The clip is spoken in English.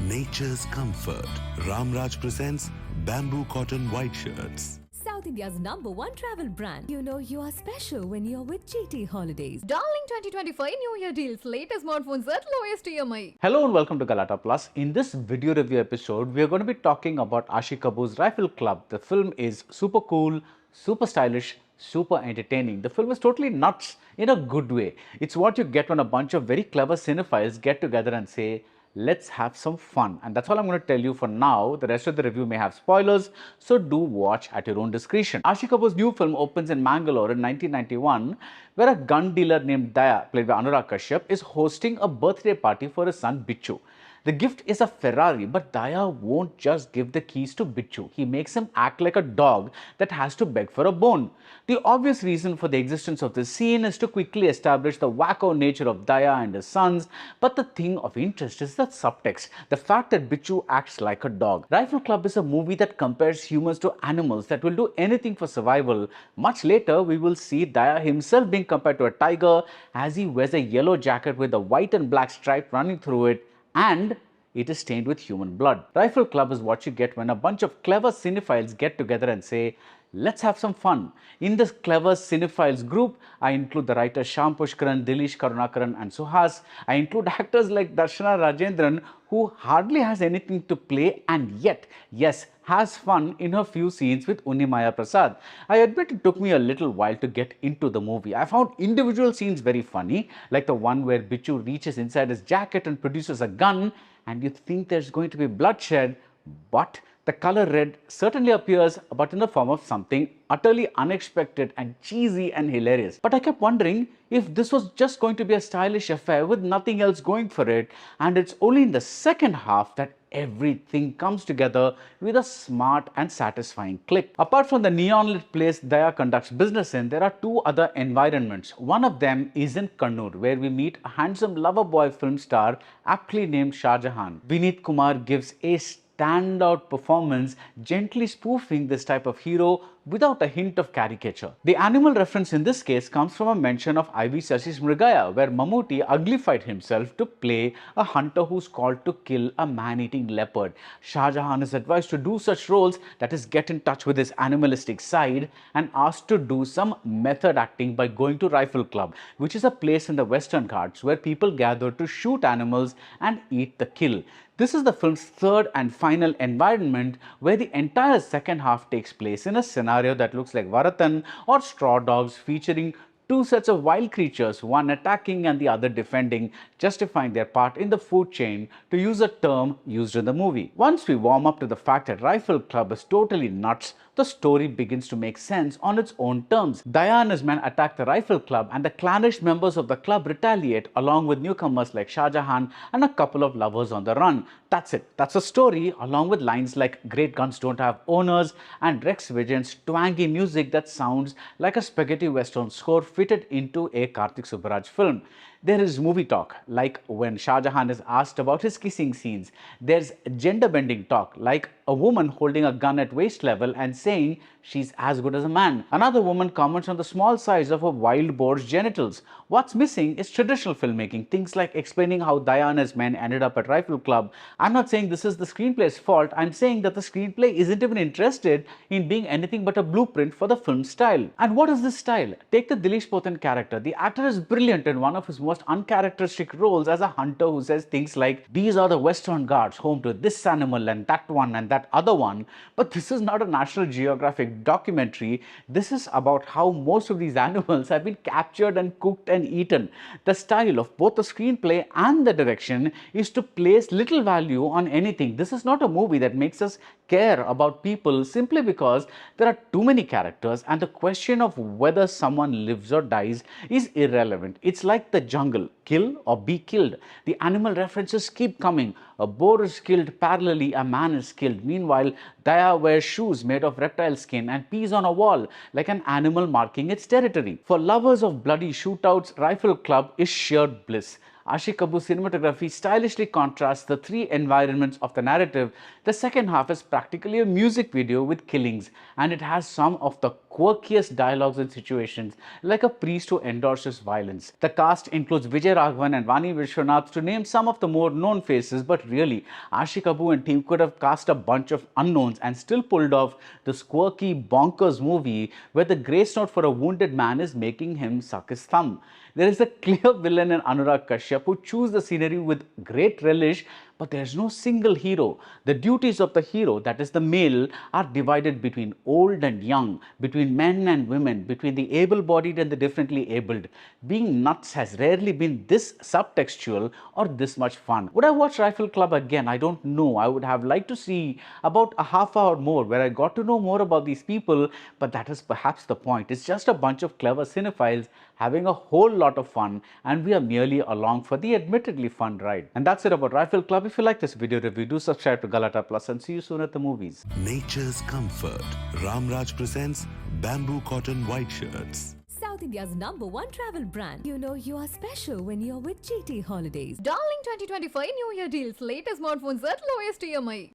nature's comfort. Ramraj presents bamboo cotton white shirts. South India's #1 travel brand. You know you are special when you're with GT Holidays. Darling 2025 New Year deals. Latest smartphones at lowest EMI. Hello and welcome to Galatta Plus. In this video review episode, we are going to be talking about Aashiq's Rifle Club. The film is super cool, super stylish, super entertaining. The film is totally nuts in a good way. It's what you get when a bunch of very clever cinephiles get together and say, let's have some fun. And that's all I'm going to tell you for now. The rest of the review may have spoilers, so do watch at your own discretion. Aashiq Kapoor's new film opens in Mangalore in 1991, where a gun dealer named Daya, played by Anurag Kashyap, is hosting a birthday party for his son Bichu. The gift is a Ferrari, but Daya won't just give the keys to Bichu. He makes him act like a dog that has to beg for a bone. The obvious reason for the existence of this scene is to quickly establish the wacko nature of Daya and his sons, but the thing of interest is the subtext, the fact that Bichu acts like a dog. Rifle Club is a movie that compares humans to animals that will do anything for survival. Much later, we will see Daya himself being compared to a tiger as he wears a yellow jacket with a white and black stripe running through it, and it is stained with human blood. Rifle Club is what you get when a bunch of clever cinephiles get together and say, let's have some fun. In this clever cinephiles group, I include the writers Shyam Pushkaran, Dileesh Karunakaran and Suhas. I include actors like Darshana Rajendran, who hardly has anything to play and yet, yes, has fun in her few scenes with Unnimaya Prasad. I admit it took me a little while to get into the movie. I found individual scenes very funny, like the one where Bichu reaches inside his jacket and produces a gun, and you think there's going to be bloodshed, but the color red certainly appears, but in the form of something utterly unexpected and cheesy and hilarious. But I kept wondering if this was just going to be a stylish affair with nothing else going for it, and it's only in the second half that everything comes together with a smart and satisfying click. Apart from the neon-lit place Daya conducts business in, there are two other environments. One of them is in Kannur, where we meet a handsome lover boy film star aptly named Shah Jahan. Vineet Kumar gives a standout performance, gently spoofing this type of hero without a hint of caricature. The animal reference in this case comes from a mention of Ivy Sashi's Mrigaya, where Mammootty uglified himself to play a hunter who's called to kill a man-eating leopard. Shah Jahan is advised to do such roles, that is, get in touch with his animalistic side, and asked to do some method acting by going to Rifle Club, which is a place in the Western Ghats where people gather to shoot animals and eat the kill. This is the film's third and final environment, where the entire second half takes place in a scenario that looks like Varatan or Straw Dogs, featuring two sets of wild creatures, one attacking and the other defending, justifying their part in the food chain, to use a term used in the movie. Once we warm up to the fact that Rifle Club is totally nuts, the story begins to make sense on its own terms. Daya and his men attack the Rifle Club, and the clannish members of the club retaliate, along with newcomers like Shah Jahan and a couple of lovers on the run. That's it. That's a story, along with lines like "Great guns don't have owners" and Rex Vigen's twangy music that sounds like a spaghetti western score fitted into a Karthik Subbaraj film. There is movie talk, like when Shah Jahan is asked about his kissing scenes. There's gender-bending talk, like a woman holding a gun at waist level and saying she's as good as a man. Another woman comments on the small size of a wild boar's genitals. What's missing is traditional filmmaking, things like explaining how Daya and his men ended up at Rifle Club. I'm not saying this is the screenplay's fault. I'm saying that the screenplay isn't even interested in being anything but a blueprint for the film style. And what is this style? Take the Dileesh Pothan character. The actor is brilliant in one of his most uncharacteristic roles as a hunter who says things like, "These are the Western Ghats, home to this animal and that one and that other one." But this is not a National Geographic documentary. This is about how most of these animals have been captured and cooked and eaten. The style of both the screenplay and the direction is to place little value on anything. This is not a movie that makes us care about people simply because there are too many characters, and the question of whether someone lives or dies is irrelevant. It's like the jungle. Kill or be killed. The animal references keep coming. A boar is killed parallelly, a man is killed. Meanwhile, Daya wears shoes made of reptile skin and pees on a wall like an animal marking its territory. For lovers of bloody shootouts, Rifle Club is sheer bliss. Aashiq Kapoor's cinematography stylishly contrasts the three environments of the narrative. The second half is practically a music video with killings, and it has some of the quirkiest dialogues and situations, like a priest who endorses violence. The cast includes Vijay Raghavan and Vani Vishwanath, to name some of the more known faces, but really, Aashiq Abu and team could have cast a bunch of unknowns and still pulled off this quirky, bonkers movie where the grace note for a wounded man is making him suck his thumb. There is a clear villain in Anurag Kashyap who chews the scenery with great relish, but there is no single hero. The duties of the hero, that is the male, are divided between old and young, between men and women, between the able-bodied and the differently abled. Being nuts has rarely been this subtextual or this much fun. Would I watch Rifle Club again? I don't know. I would have liked to see about a half hour more where I got to know more about these people, but that is perhaps the point. It's just a bunch of clever cinephiles having a whole lot of fun, and we are merely along for the admittedly fun ride. And that's it about Rifle Club. If you like this video review, do subscribe to Galatta Plus and see you soon at the movies. Nature's comfort. Ramraj presents bamboo cotton white shirts. South India's #1 travel brand. You know you are special when you're with GT Holidays. Darling 2025 New Year deals. Latest smartphones at lowest EMI.